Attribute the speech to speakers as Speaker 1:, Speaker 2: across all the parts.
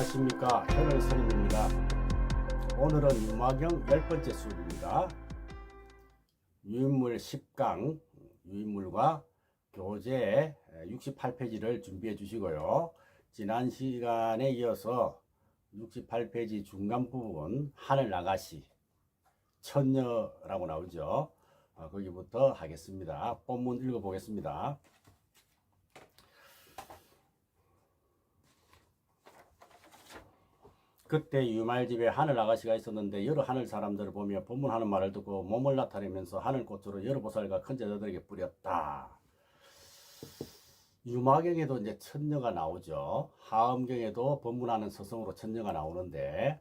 Speaker 1: 안녕하십니까, 현을선임입니다. 오늘은 유마경 10번째 수업입니다. 유인물 10강 유인물과 교재 68페이지를 준비해 주시고요. 지난 시간에 이어서 68페이지 중간 부분 하늘 아가씨 천녀라고 나오죠. 거기부터 하겠습니다. 본문 읽어 보겠습니다. 그때 유말집에 하늘 아가씨가 있었는데 여러 하늘 사람들을 보며 본문하는 말을 듣고 몸을 나타내면서 하늘꽃으로 여러 보살과 큰 제자들에게 뿌렸다. 유마경에도 이제 천녀가 나오죠. 하엄경에도 본문하는 서성으로 천녀가 나오는데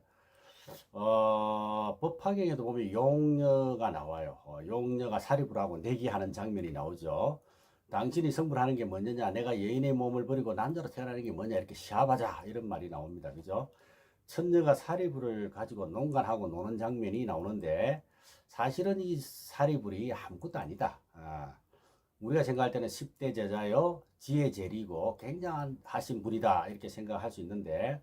Speaker 1: 법화경에도 보면 용녀가 나와요. 용녀가 사리부를 하고 내기하는 장면이 나오죠. 당신이 성불하는 게 뭐냐, 내가 여인의 몸을 버리고 남자로 태어나는 게 뭐냐, 이렇게 시합하자, 이런 말이 나옵니다. 그죠? 천녀가 사리불을 가지고 농간하고 노는 장면이 나오는데 사실은 이 사리불이 아무것도 아니다. 우리가 생각할 때는 10대 제자요 지혜 제리고 굉장하신 분이다, 이렇게 생각할 수 있는데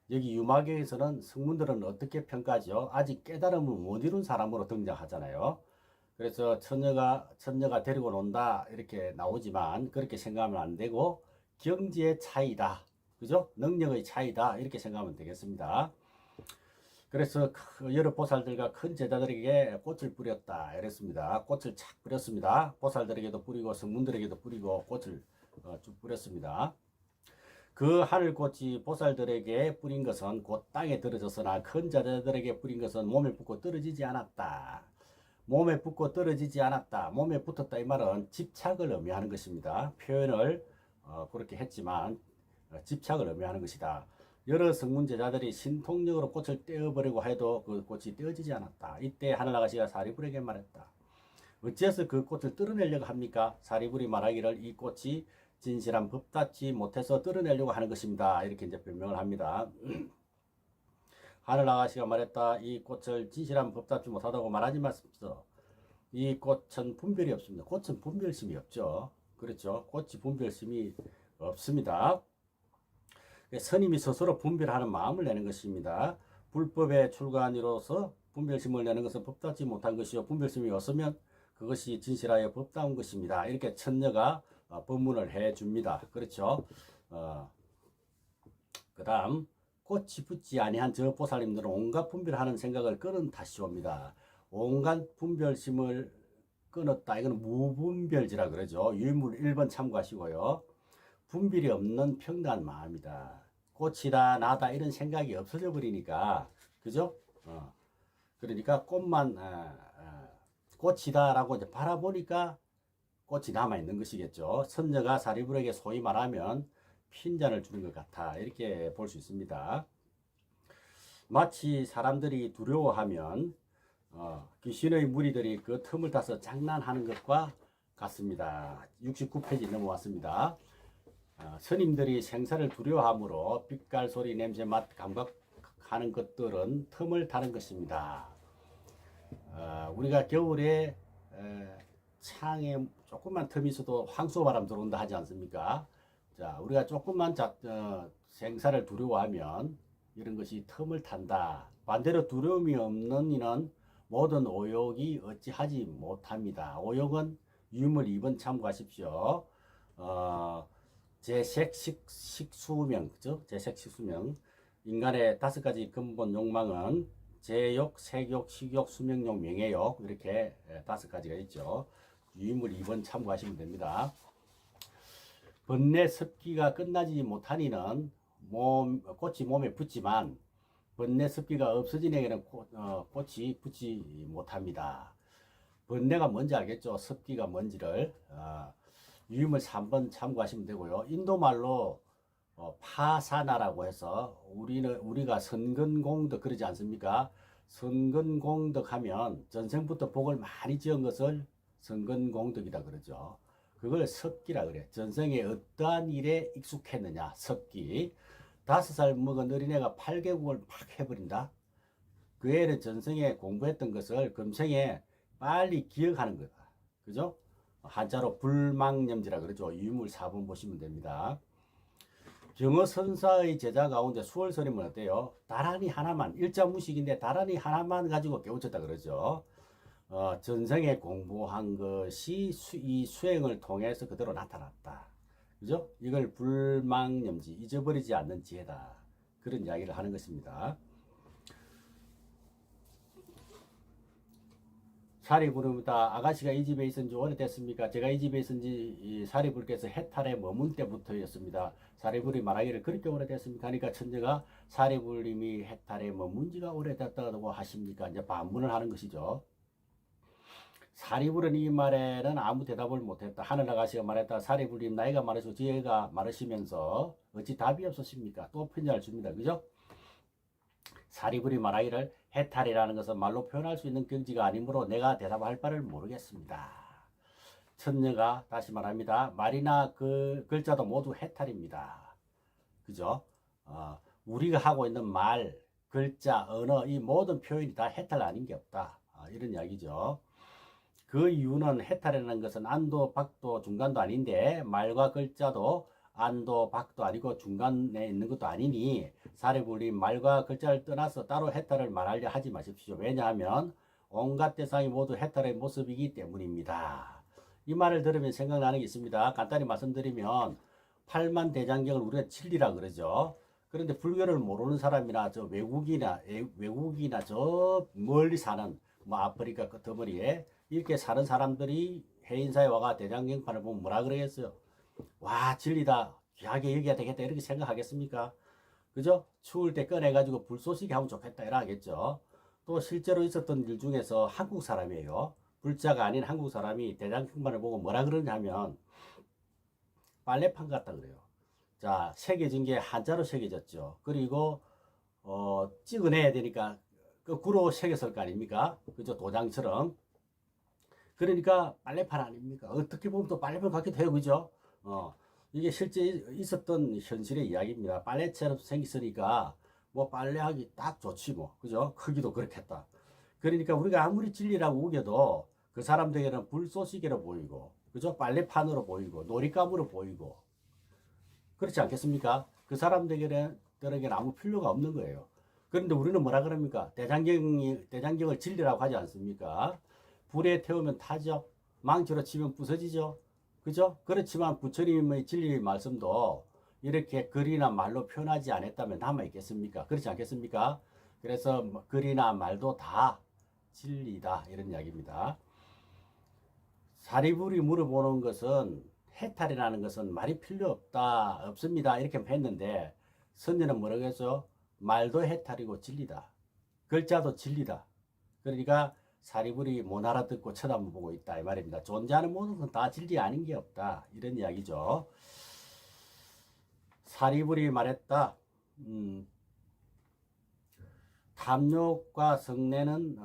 Speaker 1: 여기 유마경에서는 성문들은 어떻게 평가하죠? 아직 깨달음을 못 이룬 사람으로 등장하잖아요. 그래서 천녀가 데리고 논다 이렇게 나오지만 그렇게 생각하면 안 되고 경지의 차이다, 그죠? 능력의 차이다, 이렇게 생각하면 되겠습니다. 그래서 여러 보살들과 큰 제자들에게 꽃을 뿌렸다 이랬습니다. 꽃을 착 뿌렸습니다. 보살들에게도 뿌리고 성문들에게도 뿌리고 꽃을 쭉 뿌렸습니다. 그 하늘꽃이 보살들에게 뿌린 것은 곧 땅에 떨어졌으나 큰 제자들에게 뿌린 것은 몸에 붙고 떨어지지 않았다. 몸에 붙고 떨어지지 않았다, 몸에 붙었다, 이 말은 집착을 의미하는 것입니다. 표현을 그렇게 했지만 집착을 의미하는 것이다. 여러 성문 제자들이 신통력으로 꽃을 떼어버리고 해도 그 꽃이 떼어지지 않았다. 이때 하늘 아가씨가 사리불에게 말했다. 어째서 그 꽃을 뜯어내려고 합니까? 사리불이 말하기를 이 꽃이 진실한 법답지 못해서 뜯어내려고 하는 것입니다, 이렇게 이제 변명을 합니다. 하늘 아가씨가 말했다. 이 꽃을 진실한 법답지 못하다고 말하지 마십시오. 이 꽃은 분별이 없습니다. 꽃은 분별심이 없죠. 그렇죠. 꽃이 분별심이 없습니다. 스님이 스스로 분별하는 마음을 내는 것입니다. 불법의 출가한이로서 분별심을 내는 것은 법답지 못한 것이요, 분별심이 없으면 그것이 진실하여 법다운 것입니다. 이렇게 천녀가 법문을 해 줍니다. 그렇죠. 그 다음 꽃이 붙지 아니한 저 보살님들은 온갖 분별하는 생각을 끊은 탓이옵니다. 온갖 분별심을 끊었다, 이건 무분별지라 그러죠. 유인물 1번 참고하시고요. 분별이 없는 평등한 마음이다. 꽃이다 나다 이런 생각이 없어져 버리니까, 그죠? 그러니까 꽃만 꽃이다 라고 이제 바라보니까 꽃이 남아 있는 것이겠죠. 선녀가 사리불에게 소위 말하면 핀잔을 주는 것 같아, 이렇게 볼 수 있습니다. 마치 사람들이 두려워하면 귀신의 무리들이 그 틈을 타서 장난하는 것과 같습니다. 69페이지 넘어왔습니다. 스님들이 생사를 두려워하므로 빛깔, 소리, 냄새, 맛, 감각하는 것들은 틈을 타는 것입니다. 우리가 겨울에 창에 조금만 틈이 있어도 황소바람 들어온다 하지 않습니까? 자, 우리가 조금만 생사를 두려워하면 이런 것이 틈을 탄다. 반대로 두려움이 없는 이는 모든 오욕이 어찌하지 못합니다. 오욕은 유물 2번 참고하십시오. 제색식수명, 그죠? 제색식수명. 인간의 5가지 근본 욕망은 제욕, 색욕, 식욕, 수명욕, 명예욕, 이렇게 5가지가 있죠. 유인물 2번 참고하시면 됩니다. 번뇌 습기가 끝나지 못하니는 꽃이 몸에 붙지만 번뇌 습기가 없어진 에게는 꽃이 붙지 못합니다. 번뇌가 뭔지 알겠죠? 습기가 뭔지를. 유인물 3번 참고하시면 되고요. 인도말로 파사나라고 해서 우리가 선근공덕 그러지 않습니까? 선근공덕 하면 전생부터 복을 많이 지은 것을 선근공덕이다 그러죠. 그걸 섭기라 그래. 전생에 어떠한 일에 익숙했느냐, 섭기. 5살 먹은 어린애가 8개국을 막 해버린다. 그 애는 전생에 공부했던 것을 금생에 빨리 기억하는 거다. 그죠? 한자로 불망념지라 그러죠. 유물 4번 보시면 됩니다. 병어선사의 제자 가운데 수월스님은 어때요? 다란히 하나만, 일자무식인데 다란히 하나만 가지고 깨우쳤다 그러죠. 전생에 공부한 것이 이 수행을 통해서 그대로 나타났다. 그죠? 이걸 불망념지, 잊어버리지 않는 지혜다. 그런 이야기를 하는 것입니다. 사리부르다 아가씨가 이 집에 있은 지 오래됐습니까? 제가 이 집에 있은 지 사리부르께서 해탈에 머문 때부터였습니다. 사리부르이 말하기를 그렇게 오래됐습니까? 하니까 천녀가 사리부르님이 해탈에 머문 지가 오래됐다고 하십니까? 이제 반문을 하는 것이죠. 사리부르는 이 말에는 아무 대답을 못했다. 하늘 아가씨가 말했다. 사리부르님 나이가 많으시고 지혜가 많으시면서 어찌 답이 없으십니까? 또 편지를 줍니다. 그죠? 사리부리 말하기를 해탈이라는 것은 말로 표현할 수 있는 경지가 아니므로 내가 대답할 바를 모르겠습니다. 천녀가 다시 말합니다. 말이나 그 글자도 모두 해탈입니다. 그죠? 우리가 하고 있는 말, 글자, 언어 이 모든 표현이 다 해탈 아닌 게 없다. 이런 이야기죠. 그 이유는 해탈이라는 것은 안도, 박도, 중간도 아닌데 말과 글자도 안도, 박도 아니고 중간에 있는 것도 아니니 사리부리 말과 글자를 떠나서 따로 해탈을 말하려 하지 마십시오. 왜냐하면 온갖 대상이 모두 해탈의 모습이기 때문입니다. 이 말을 들으면 생각나는 게 있습니다. 간단히 말씀드리면 팔만대장경을 우리가 진리라 그러죠. 그런데 불교를 모르는 사람이나 저 외국이나 저 멀리 사는 뭐 아프리카 끄트머리에 이렇게 사는 사람들이 해인사에 와가 대장경판을 보면 뭐라 그러겠어요? 와 진리다 귀하게 여겨야 되겠다 이렇게 생각하겠습니까? 그죠? 추울 때 꺼내가지고 불쏘시개 하면 좋겠다 이라 하겠죠. 또 실제로 있었던 일 중에서 한국 사람이에요. 불자가 아닌 한국 사람이 대장경판을 보고 뭐라 그러냐면 빨래판 같다 그래요. 자 새겨진 게 한자로 새겨졌죠. 그리고 찍어내야 되니까 거꾸로 새겼을 거 아닙니까? 그죠? 도장처럼. 그러니까 빨래판 아닙니까? 어떻게 보면 또 빨래판 같기도 해요. 그죠? 이게 실제 있었던 현실의 이야기입니다. 빨래처럼 생겼으니까 뭐 빨래하기 딱 좋지 뭐. 그죠? 크기도 그렇겠다. 그러니까 우리가 아무리 진리라고 우겨도 그 사람들에게는 불쏘시개로 보이고 그죠? 빨래판으로 보이고 놀잇감으로 보이고 그렇지 않겠습니까? 그 사람들에게는 아무 필요가 없는 거예요. 그런데 우리는 뭐라 그럽니까? 대장경을 진리라고 하지 않습니까? 불에 태우면 타죠. 망치로 치면 부서지죠. 그죠? 그렇지만 부처님의 진리 말씀도 이렇게 글이나 말로 표현하지 않았다면 남아있겠습니까? 그렇지 않겠습니까? 그래서 글이나 말도 다 진리다 이런 이야기입니다. 사리부리 물어보는 것은 해탈이라는 것은 말이 필요 없습니다 이렇게 했는데 선녀는 뭐라고 했죠? 말도 해탈이고 진리다. 글자도 진리다. 그러니까 사리부리 못 알아듣고 쳐다보고 있다 이 말입니다. 존재하는 모든 건 다 진리 아닌 게 없다 이런 이야기죠. 사리부리 말했다. 탐욕과 성내는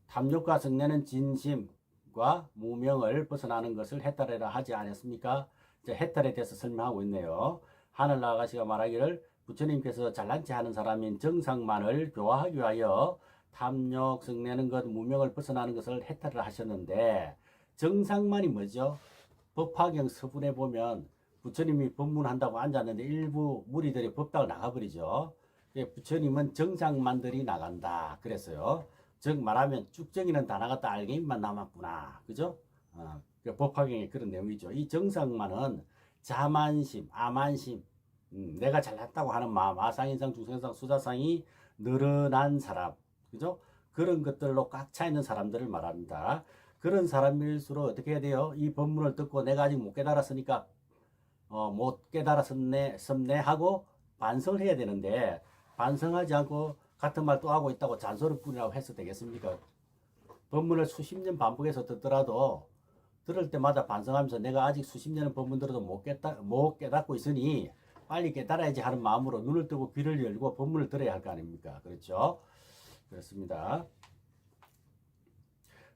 Speaker 1: 탐욕과 성내는 진심과 무명을 벗어나는 것을 해탈이라 하지 않았습니까? 이제 해탈에 대해서 설명하고 있네요. 하늘 아가씨가 말하기를 부처님께서 잘난 체 하는 사람인 정상만을 교화하기 위하여 탐욕, 성내는 것, 무명을 벗어나는 것을 해탈을 하셨는데 정상만이 뭐죠? 법화경 서분에 보면 부처님이 법문한다고 앉았는데 일부 무리들이 법당을 나가버리죠. 부처님은 정상만들이 나간다 그랬어요. 즉 말하면 쭉정이는 다 나갔다 알게임만 남았구나. 그죠? 법화경에 그런 내용이죠. 이 정상만은 자만심, 아만심, 내가 잘났다고 하는 마음, 아상인상, 중생상, 수자상이 늘어난 사람, 그죠? 그런 것들로 꽉 차 있는 사람들을 말합니다. 그런 사람일수록 어떻게 해야 돼요? 이 법문을 듣고 내가 아직 못 깨달았으니까 못 깨달았었네 하고 반성을 해야 되는데 반성하지 않고 같은 말 또 하고 있다고 잔소리뿐이라고 해서 되겠습니까? 법문을 수십 년 반복해서 듣더라도 들을 때마다 반성하면서 내가 아직 수십 년은 법문 들어도 못 깨닫고 있으니 빨리 깨달아야지 하는 마음으로 눈을 뜨고 귀를 열고 법문을 들어야 할 거 아닙니까? 그렇죠? 그렇습니다.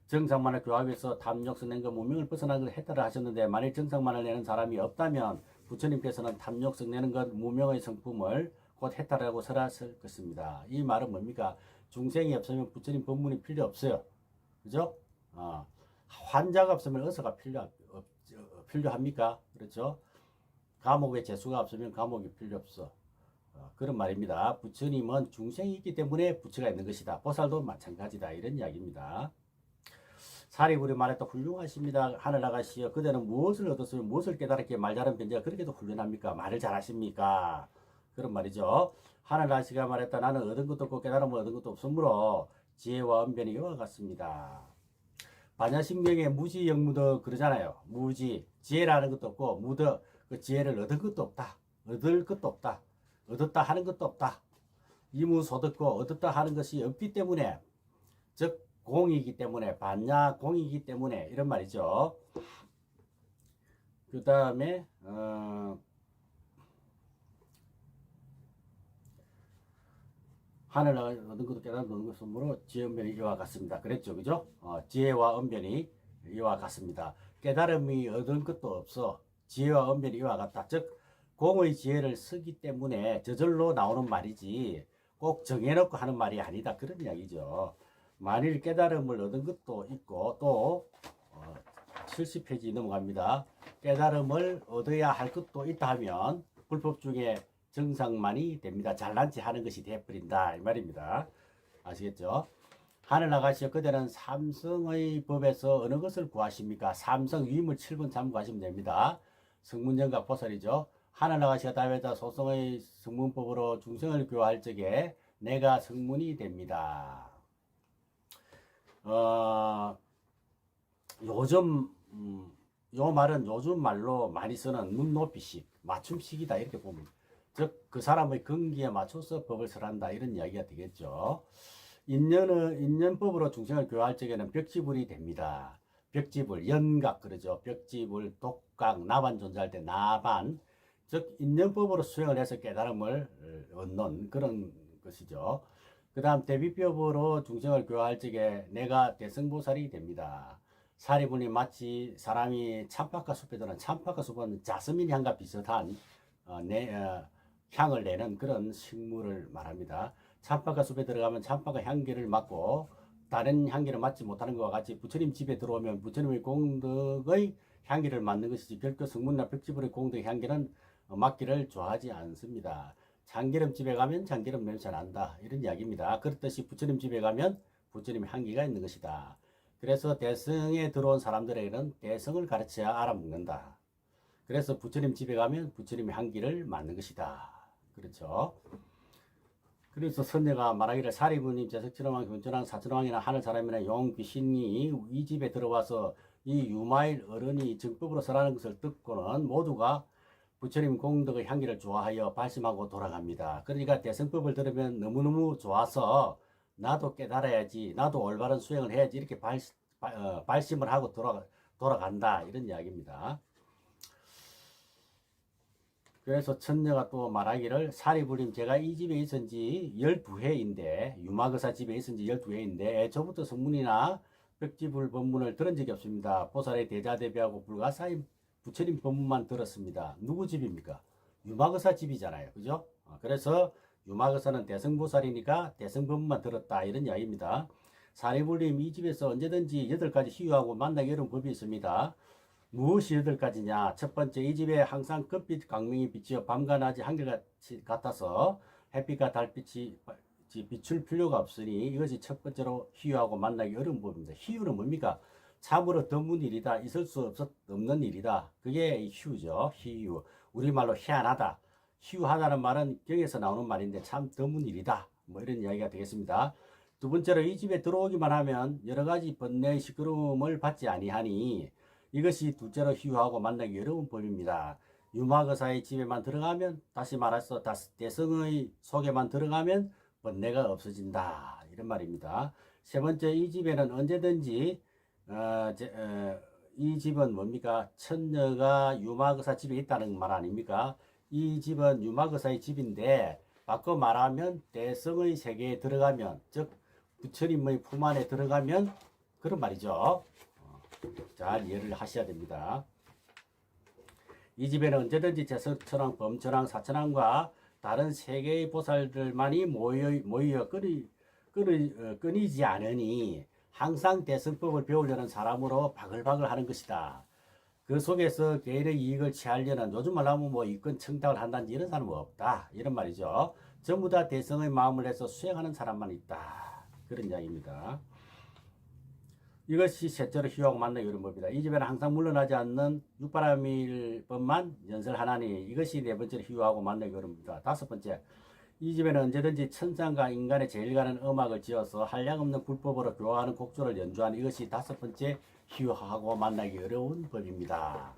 Speaker 1: 정상만을 교합해서 탐욕, 성낸과 무명을 벗어나는 걸 해탈을 하셨는데 만일 정상만을 내는 사람이 없다면 부처님께서는 탐욕, 성내는 것, 무명의 성품을 곧 해탈하고 설하실 것입니다. 이 말은 뭡니까? 중생이 없으면 부처님 법문이 필요 없어요. 그죠? 환자가 없으면 의사가 필요 필요합니까? 그렇죠? 감옥에 재수가 없으면 감옥이 필요 없어. 그런 말입니다. 부처님은 중생이 있기 때문에 부처가 있는 것이다. 보살도 마찬가지다. 이런 이야기입니다. 사리불이 말했다. 훌륭하십니다. 하늘아가시여 그대는 무엇을 얻었으면 무엇을 깨달았기에 말 잘한 변제가 그렇게도 훌륭합니까? 말을 잘하십니까? 그런 말이죠. 하늘아가시가 말했다. 나는 얻은 것도 없고 깨달음을 얻은 것도 없으므로 지혜와 언변이 이와 같습니다. 반야심경에 무지 영무더 그러잖아요. 무지 지혜라는 것도 없고 무더 그 지혜를 얻은 것도 없다. 얻을 것도 없다. 얻었다 하는 것도 없다. 이무소득고 얻었다 하는 것이 없기 때문에 즉 공이기 때문에 반야 공이기 때문에 이런 말이죠. 그 다음에 하늘 얻은 것도 깨달은 얻은 것으로 지혜 언변이 이와 같습니다. 그랬죠, 그죠? 지혜와 언변이 이와 같습니다. 깨달음이 얻은 것도 없어 지혜와 언변이 이와 같다. 즉 공의 지혜를 쓰기 때문에 저절로 나오는 말이지 꼭 정해놓고 하는 말이 아니다. 그런 이야기죠. 만일 깨달음을 얻은 것도 있고 또 70페이지 넘어갑니다. 깨달음을 얻어야 할 것도 있다 하면 불법 중에 정상만이 됩니다. 잘난 체 하는 것이 되어버린다 이 말입니다. 아시겠죠? 하늘아가시여 그대는 삼성의 법에서 어느 것을 구하십니까? 삼성 위임을 7번 참고하시면 됩니다. 성문정각 보살이죠. 하늘아가시여 다외다 소성의 성문법으로 중생을 교화할 적에 내가 성문이 됩니다. 요즘 요 말은 요즘 말로 많이 쓰는 눈높이식 맞춤식이다 이렇게 보면 즉 그 사람의 근기에 맞춰서 법을 설한다 이런 이야기가 되겠죠. 인연법으로 중생을 교화할 적에는 벽지불이 됩니다. 벽지불 연각 그러죠. 벽지불 독각 나반 존재할 때 나반 즉 인연법으로 수행을 해서 깨달음을 얻는 그런 것이죠. 그 다음 대비법으로 중생을 교화할 적에 내가 대승보살이 됩니다. 사리분이 마치 사람이 참파과 숲에 드는 참파과 숲은 자스민 향과 비슷한 향을 내는 그런 식물을 말합니다. 참파과 숲에 들어가면 참파가 향기를 맡고 다른 향기를 맡지 못하는 것과 같이 부처님 집에 들어오면 부처님의 공덕의 향기를 맡는 것이지 별도 성문이나 벽지불의 공덕의 향기는 맡기를 좋아하지 않습니다. 참기름 집에 가면 참기름 냄새 난다 이런 이야기입니다. 그렇듯이 부처님 집에 가면 부처님의 향기가 있는 것이다. 그래서 대성에 들어온 사람들에게는 대성을 가르쳐야 알아먹는다. 그래서 부처님 집에 가면 부처님의 향기를 맡는 것이다. 그렇죠. 그래서 선녀가 말하기를 사리부님 제석천왕 견천왕 사천왕이나 하늘사람이나 용 귀신이 이 집에 들어와서 이 유마일 어른이 정법으로 설하는 것을 듣고는 모두가 부처님 공덕의 향기를 좋아하여 발심하고 돌아갑니다. 그러니까 대성법을 들으면 너무너무 좋아서 나도 깨달아야지 나도 올바른 수행을 해야지 이렇게 발심을 하고 돌아간다 이런 이야기입니다. 그래서 천녀가 또 말하기를 사리불임 제가 이 집에 있은 지 12회인데 유마거사 집에 있은 지 12회인데 애초부터 성문이나 벽지불 법문을 들은 적이 없습니다. 보살의 대자대비하고 불가사인 부처님 법문만 들었습니다. 누구 집입니까? 유마거사 집이잖아요. 그죠? 그래서 유마거사는 대성보살이니까 대성법문만 들었다 이런 이야기입니다. 사리불임 이 집에서 언제든지 8가지 희유하고 만나기 어려운 법이 있습니다. 무엇이 8가지냐? 첫 번째, 이 집에 항상 금빛 광명이 비치어 밤과 낮이 한결같이 같아서 햇빛과 달빛이 비출 필요가 없으니 이것이 첫 번째로 희유하고 만나기 어려운 법입니다. 희유는 뭡니까? 참으로 드문 일이다. 있을 수 없는 일이다. 그게 희유죠. 희유. 우리말로 희한하다. 희유하다는 말은 경에서 나오는 말인데 참 드문 일이다. 뭐 이런 이야기가 되겠습니다. 두 번째로 이 집에 들어오기만 하면 여러 가지 번뇌의 시끄러움을 받지 아니하니 이것이 둘째로 희유하고 만나기 어려운 법입니다. 유마거사의 집에만 들어가면 다시 말해서 대성의 속에만 들어가면 번뇌가 없어진다. 이런 말입니다. 세 번째 이 집에는 언제든지 이 집은 뭡니까? 천녀가 유마거사 집에 있다는 말 아닙니까? 이 집은 유마거사의 집인데 바꿔 말하면 대성의 세계에 들어가면 즉 부처님의 품 안에 들어가면 그런 말이죠. 잘 이해를 하셔야 됩니다. 이 집에는 언제든지 제석천왕, 범천왕, 사천왕과 다른 세계의 보살들만이 모여 끊이지 않으니 항상 대성법을 배우려는 사람으로 바글바글 하는 것이다. 그 속에서 개인의 이익을 취하려는 요즘 말로 하면 뭐 이권 청탁을 한다든지 이런 사람은 없다. 이런 말이죠. 전부 다 대성의 마음을 해서 수행하는 사람만 있다. 그런 이야기입니다. 이것이 셋째로 희유하고 만나기 어려운 법이다. 이 집에는 항상 물러나지 않는 육바람일 법만 연설하나니 이것이 네 번째로 희유하고 만나기 어려운 법이다. 다섯 번째, 이 집에는 언제든지 천상과 인간의 제일 가는 음악을 지어서 한량없는 불법으로 교화하는 곡조를 연주하는 이것이 다섯 번째 희유하고 만나기 어려운 법입니다.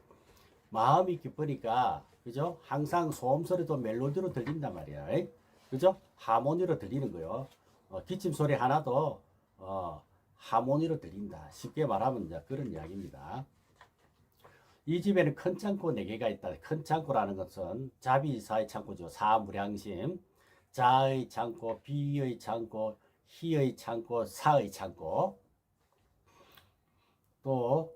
Speaker 1: 마음이 기쁘니까 그죠? 항상 소음 소리도 멜로디로 들린단 말이야. 그죠? 하모니로 들리는 거요. 기침 소리 하나도 하모니로 들린다. 쉽게 말하면 이제 그런 이야기입니다. 이 집에는 큰 창고 4개가 있다. 큰 창고라는 것은 자비사의 창고죠. 사무량심, 자의 창고, 비의 창고, 희의 창고, 사의 창고. 또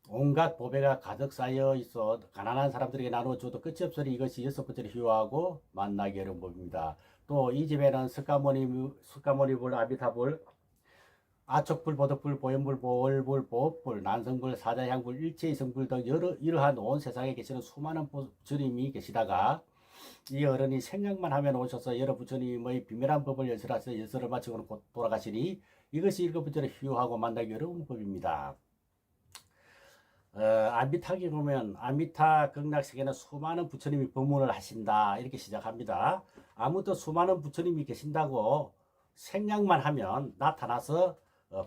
Speaker 1: 온갖 보배가 가득 쌓여 있어 가난한 사람들에게 나누어줘도 끝이 없으니 이것이 여섯 번째로 희유하고 만나기 어려운 법입니다. 또 이 집에는 석가모니불, 아비타불, 아촉불, 보덕불, 보현불, 보월불, 보업불, 난성불, 사자향불, 일체이성불 등 이러한 온 세상에 계시는 수많은 부처님이 계시다가 이 어른이 생각만 하면 오셔서 여러 부처님의 비밀한 법을 연설하셔서 연설을 마치고는 곧 돌아가시니 이것이 일곱 번째로 희유하고 만나기 어려운 법입니다. 아미타기 보면 아미타 극락세계는 수많은 부처님이 법문을 하신다 이렇게 시작합니다. 아무도 수많은 부처님이 계신다고 생각만 하면 나타나서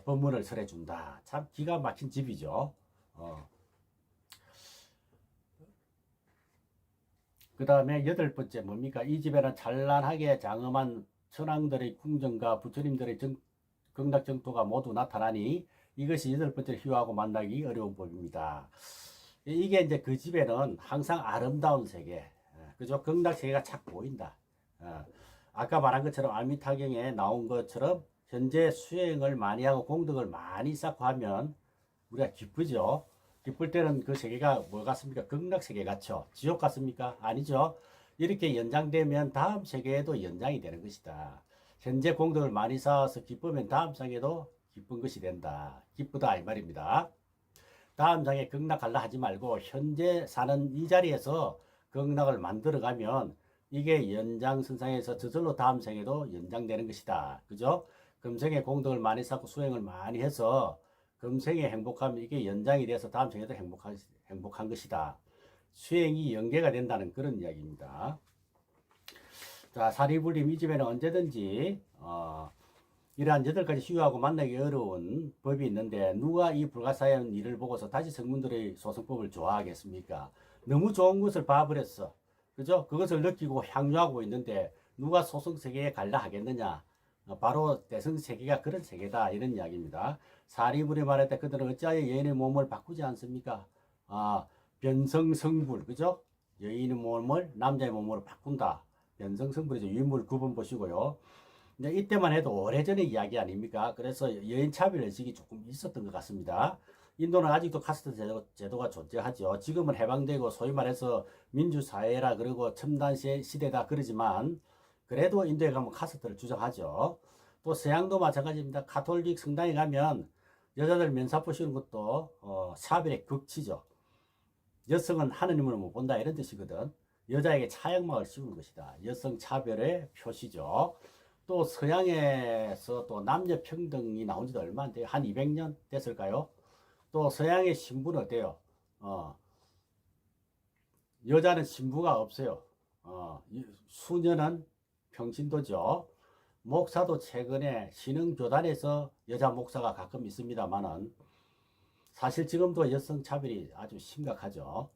Speaker 1: 법문을 설해준다. 참 기가 막힌 집이죠. 그 다음에 여덟 번째 뭡니까? 이 집에는 찬란하게 장엄한 천왕들의 궁정과 부처님들의 극락정토가 모두 나타나니 이것이 여덟 번째 희유하고 만나기 어려운 법입니다. 이게 이제 그 집에는 항상 아름다운 세계, 그죠? 극락세계가 착 보인다. 아까 말한 것처럼 아미타경에 나온 것처럼 현재 수행을 많이 하고 공덕을 많이 쌓고 하면 우리가 기쁘죠. 기쁠 때는 그 세계가 뭐 같습니까? 극락세계 같죠? 지옥 같습니까? 아니죠. 이렇게 연장되면 다음 세계에도 연장이 되는 것이다. 현재 공덕을 많이 쌓아서 기쁘면 다음 장에도 기쁜 것이 된다. 기쁘다 이 말입니다. 다음 장에 극락할라 하지 말고 현재 사는 이 자리에서 극락을 만들어가면 이게 연장선상에서 저절로 다음 생에도 연장되는 것이다. 그죠? 금생에 공덕을 많이 쌓고 수행을 많이 해서 금생에 행복하면 이게 연장이 돼서 다음 생에도 행복한 것이다. 수행이 연계가 된다는 그런 이야기입니다. 자, 사리불림 이 집에는 언제든지 이러한 8가지 희유하고 만나기 어려운 법이 있는데 누가 이 불가사의한 일을 보고서 다시 성문들의 소승법을 좋아하겠습니까? 너무 좋은 것을 봐버렸어. 그죠? 그것을 느끼고 향유하고 있는데 누가 소승세계에 갈라 하겠느냐? 바로 대성세계가 그런 세계다 이런 이야기입니다. 사리불이 말할 때 그들은 어찌하여 여인의 몸을 바꾸지 않습니까? 변성성불 그죠? 여인의 몸을 남자의 몸으로 바꾼다. 변성성불이죠. 유인물 9번 보시고요. 이제 이때만 해도 오래전의 이야기 아닙니까? 그래서 여인 차별 의식이 조금 있었던 것 같습니다. 인도는 아직도 카스트 제도가 존재하죠. 지금은 해방되고 소위 말해서 민주사회라 그러고 첨단 시대다 그러지만 그래도 인도에 가면 카스트를 주장하죠. 또 서양도 마찬가지입니다. 가톨릭 성당에 가면 여자들 면사포 씌우는 것도 차별의 극치죠. 여성은 하느님을 못 본다 이런 뜻이거든. 여자에게 차양막을 씌우는 것이다. 여성 차별의 표시죠. 또 서양에서 또 남녀 평등이 나온 지도 얼마 안 돼요. 한 200년 됐을까요? 또 서양의 신부는 어때요? 여자는 신부가 없어요. 수녀는 평신도죠. 목사도 최근에 신흥교단에서 여자 목사가 가끔 있습니다만은 사실 지금도 여성 차별이 아주 심각하죠.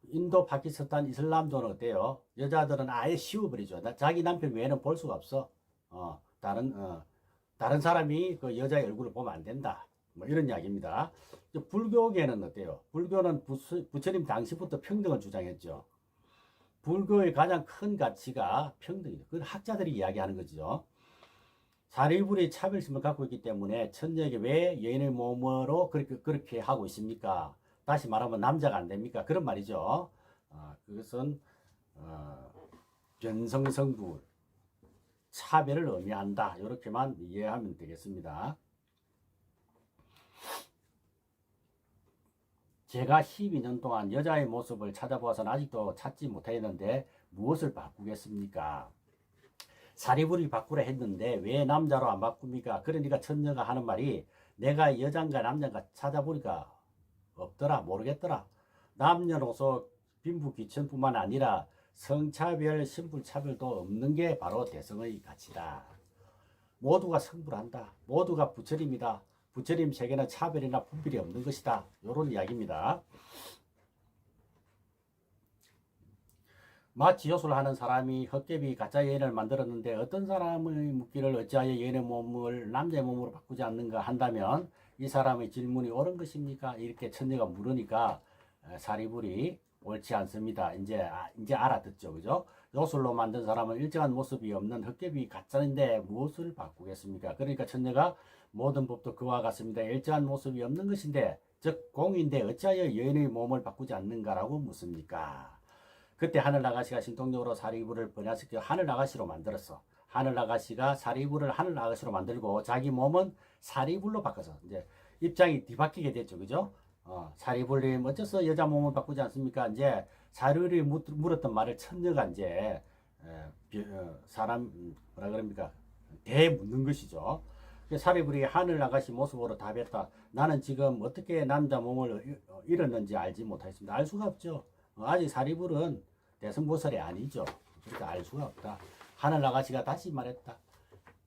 Speaker 1: 인도, 파키스탄, 이슬람교는 어때요? 여자들은 아예 씌워버리죠. 자기 남편 외에는 볼 수가 없어. 다른 사람이 그 여자의 얼굴을 보면 안 된다. 뭐 이런 이야기입니다. 불교계는 어때요? 불교는 부처님 당시부터 평등을 주장했죠. 불교의 가장 큰 가치가 평등이죠. 그건 학자들이 이야기하는 거죠. 사리불이 차별심을 갖고 있기 때문에 천녀에게 왜 여인의 몸으로 그렇게 하고 있습니까? 다시 말하면 남자가 안 됩니까? 그런 말이죠. 그것은 변성성불 차별을 의미한다. 이렇게만 이해하면 되겠습니다. 제가 12년 동안 여자의 모습을 찾아보아서는 아직도 찾지 못했는데 무엇을 바꾸겠습니까? 사리부리 바꾸라 했는데 왜 남자로 안 바꿉니까? 그러니까 천녀가 하는 말이 내가 여잔가 남잔가 찾아보니까 없더라, 모르겠더라. 남녀노소 빈부귀천뿐만 아니라 성차별, 신분차별도 없는 게 바로 대성의 가치다. 모두가 성불한다. 모두가 부처님이다. 부처님 세계는 차별이나 분별이 없는 것이다. 이런 이야기입니다. 마치 요술을 하는 사람이 헛개비 가짜 여인을 만들었는데 어떤 사람의 묻기를 어찌하여 여인의 몸을 남자의 몸으로 바꾸지 않는가 한다면 이 사람의 질문이 옳은 것입니까? 이렇게 천녀가 물으니까 사리불이 옳지 않습니다. 이제 알아듣죠. 그죠? 요술로 만든 사람은 일정한 모습이 없는 헛개비 가짜인데 무엇을 바꾸겠습니까? 그러니까 천녀가 모든 법도 그와 같습니다. 일정한 모습이 없는 것인데 즉 공인데 어찌하여 여인의 몸을 바꾸지 않는가라고 묻습니까? 그때 하늘아가씨가 신통적으로 사리불을 번역시켜 하늘아가씨로 만들었어. 하늘아가씨가 사리불을 하늘아가씨로 만들고 자기 몸은 사리불로 바꿔서 이제 입장이 뒤바뀌게 됐죠. 그죠? 사리불이 어째서 여자 몸을 바꾸지 않습니까? 이제 사리불이 물었던 말을 천녀가 이제 사람 뭐라 그럽니까? 대묻는 것이죠. 사리불이 하늘아가씨 모습으로 답했다. 나는 지금 어떻게 남자 몸을 잃었는지 알지 못하겠습니다. 알 수가 없죠. 아직 사리불은 대승보살이 아니죠. 그러니까 알 수가 없다. 하늘아가씨가 다시 말했다.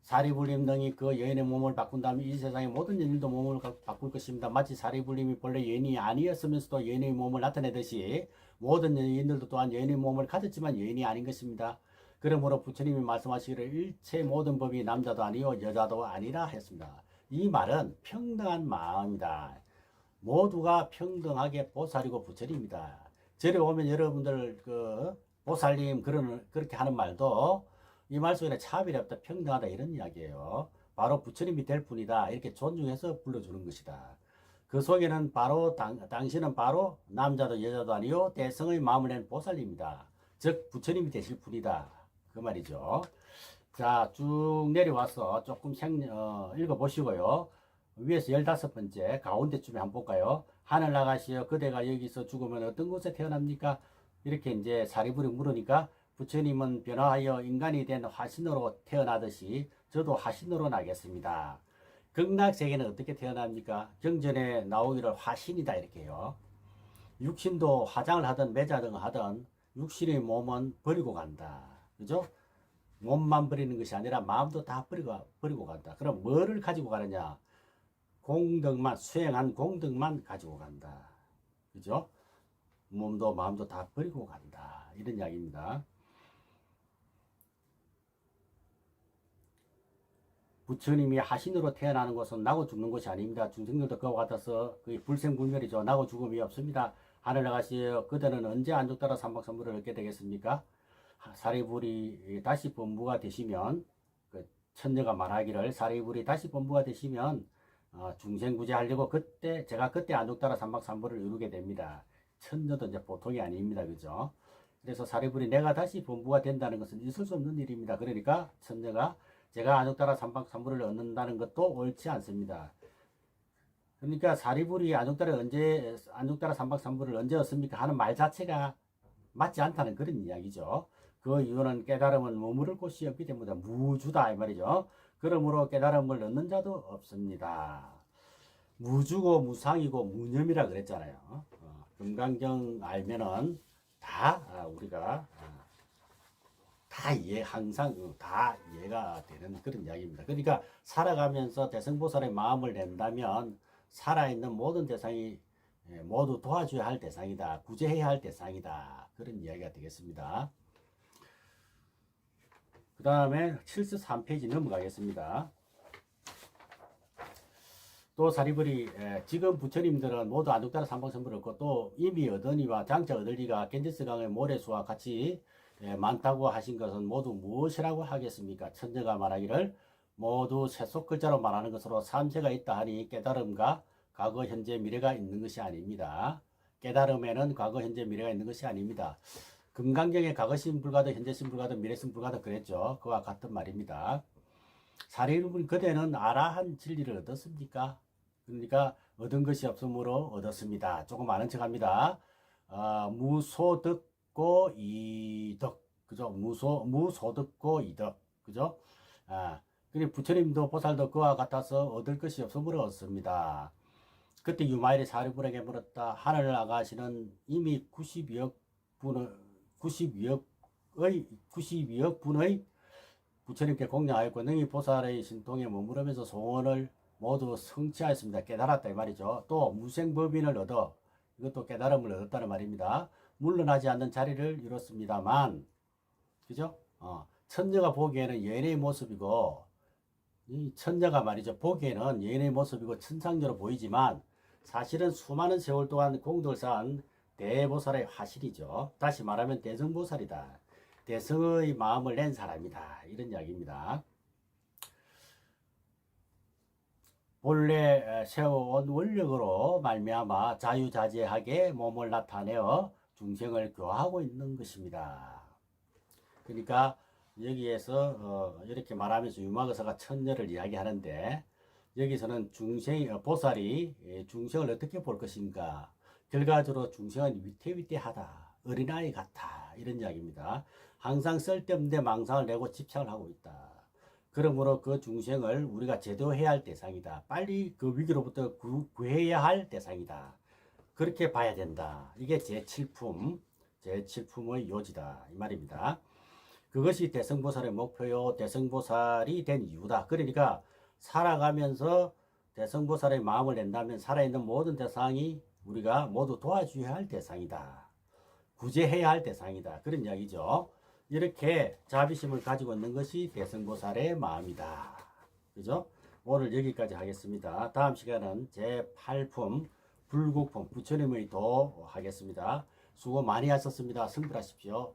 Speaker 1: 사리불림 등이 그 여인의 몸을 바꾼다면 이 세상의 모든 여인도 몸을 바꿀 것입니다. 마치 사리불림이 본래 여인이 아니었으면서도 여인의 몸을 나타내듯이 모든 여인들도 또한 여인의 몸을 가졌지만 여인이 아닌 것입니다. 그러므로 부처님이 말씀하시기를 일체 모든 법이 남자도 아니요 여자도 아니라 했습니다. 이 말은 평등한 마음이다. 모두가 평등하게 보살이고 부처님이다. 절에 오면 여러분들 보살님 그렇게 하는 말도 이 말 속에 차별이 없다, 평등하다 이런 이야기예요. 바로 부처님이 될 뿐이다. 이렇게 존중해서 불러주는 것이다. 그 속에는 바로 당신은 바로 남자도 여자도 아니요 대성의 마음을 낸 보살님이다. 즉 부처님이 되실 뿐이다. 그 말이죠. 자, 쭉 내려와서 조금 읽어보시고요. 위에서 15번째 가운데쯤에 한번 볼까요? 하늘아가시여 그대가 여기서 죽으면 어떤 곳에 태어납니까? 이렇게 이제 사리불이 물으니까 부처님은 변화하여 인간이 된 화신으로 태어나듯이 저도 화신으로 나겠습니다. 극락세계는 어떻게 태어납니까? 경전에 나오기를 화신이다 이렇게 해요. 육신도 화장을 하든 매자등을 하든 육신의 몸은 버리고 간다. 그죠? 몸만 버리는 것이 아니라 마음도 다 버리고 간다. 그럼 뭐를 가지고 가느냐? 공덕만, 수행한 공덕만 가지고 간다. 그죠? 몸도 마음도 다 버리고 간다. 이런 이야기입니다. 부처님이 하신으로 태어나는 것은 나고 죽는 것이 아닙니다. 중생들도 그와 같아서 거의 불생불멸이죠. 나고 죽음이 없습니다. 하늘아가시여 그대는 언제 안죽따라 삼박선물을 얻게 되겠습니까? 사리불이 다시 범부가 되시면 천녀가 말하기를 사리불이 다시 범부가 되시면 중생구제하려고 제가 그때 안죽따라 삼박삼보를 이루게 됩니다. 천녀도 이제 보통이 아닙니다. 그죠? 그래서 사리불이 내가 다시 범부가 된다는 것은 있을 수 없는 일입니다. 그러니까 천녀가 제가 안죽따라 삼박삼보를 얻는다는 것도 옳지 않습니다. 그러니까 사리불이 안죽따라 삼박삼보를 언제 얻습니까? 하는 말 자체가 맞지 않다는 그런 이야기죠. 그 이유는 깨달음은 머무를 곳이 없기 때문에 무주다 이 말이죠. 그러므로 깨달음을 얻는 자도 없습니다. 무주고 무상이고 무념이라 그랬잖아요. 금강경 알면은 다 우리가 항상 다 이해가 되는 그런 이야기입니다. 그러니까 살아가면서 대승보살의 마음을 낸다면 살아있는 모든 대상이 모두 도와줘야 할 대상이다. 구제해야 할 대상이다. 그런 이야기가 되겠습니다. 그 다음에 73페이지 넘어가겠습니다. 또 사리불이 지금 부처님들은 모두 안죽따라 삼박선물을 얻고 또 이미 얻으니와 장차 얻으리가 겐지스강의 모래수와 같이 많다고 하신 것은 모두 무엇이라고 하겠습니까? 천녀가 말하기를 모두 세속 글자로 말하는 것으로 삼세가 있다 하니 깨달음과 과거, 현재, 미래가 있는 것이 아닙니다. 깨달음에는 과거, 현재, 미래가 있는 것이 아닙니다. 금강경에 과거신 불가도, 현재신 불가도, 미래신 불가도 그랬죠. 그와 같은 말입니다. 사리불 그대는 아라한 진리를 얻었습니까? 그러니까 얻은 것이 없으므로 얻었습니다. 조금 아는 척합니다. 무소득고 이득, 그죠? 무소득고 이득, 그죠? 그리고 부처님도 보살도 그와 같아서 얻을 것이 없으므로 얻습니다. 그때 유마일이 사리불에게 물었다. 하늘 아가씨는 이미 92억 분의 부처님께 공양하였고 능히 보살의 신통에 머무르면서 소원을 모두 성취하였습니다. 깨달았다 이 말이죠. 또 무생법인을 얻어 이것도 깨달음을 얻었다는 말입니다. 물러나지 않는 자리를 이뤘습니다만, 그죠? 천녀가 보기에는 여인의 모습이고, 이 천녀가 말이죠. 보기에는 여인의 모습이고 천상녀로 보이지만 사실은 수많은 세월 동안 공덕을 쌓은 대보살의 화실이죠. 다시 말하면 대성보살이다. 대성의 마음을 낸 사람이다. 이런 이야기입니다. 본래 세워온 원력으로 말미암아 자유자재하게 몸을 나타내어 중생을 교화하고 있는 것입니다. 그러니까 여기에서 이렇게 말하면서 유마거사가 천녀를 이야기하는데 여기서는 보살이 중생을 어떻게 볼 것인가, 결과적으로 중생은 위태위태하다, 어린아이 같아, 이런 이야기입니다. 항상 쓸데없는 망상을 내고 집착을 하고 있다. 그러므로 그 중생을 우리가 제도해야 할 대상이다. 빨리 그 위기로부터 구해야 할 대상이다. 그렇게 봐야 된다. 이게 제7품의 요지다. 이 말입니다. 그것이 대성보살의 목표요. 대성보살이 된 이유다. 그러니까 살아가면서 대성보살의 마음을 낸다면 살아있는 모든 대상이 우리가 모두 도와줘야 할 대상이다. 구제해야 할 대상이다. 그런 이야기죠. 이렇게 자비심을 가지고 있는 것이 대성보살의 마음이다. 그죠? 오늘 여기까지 하겠습니다. 다음 시간은 제8품 불국품 부처님의 도 하겠습니다. 수고 많이 하셨습니다. 승불하십시오.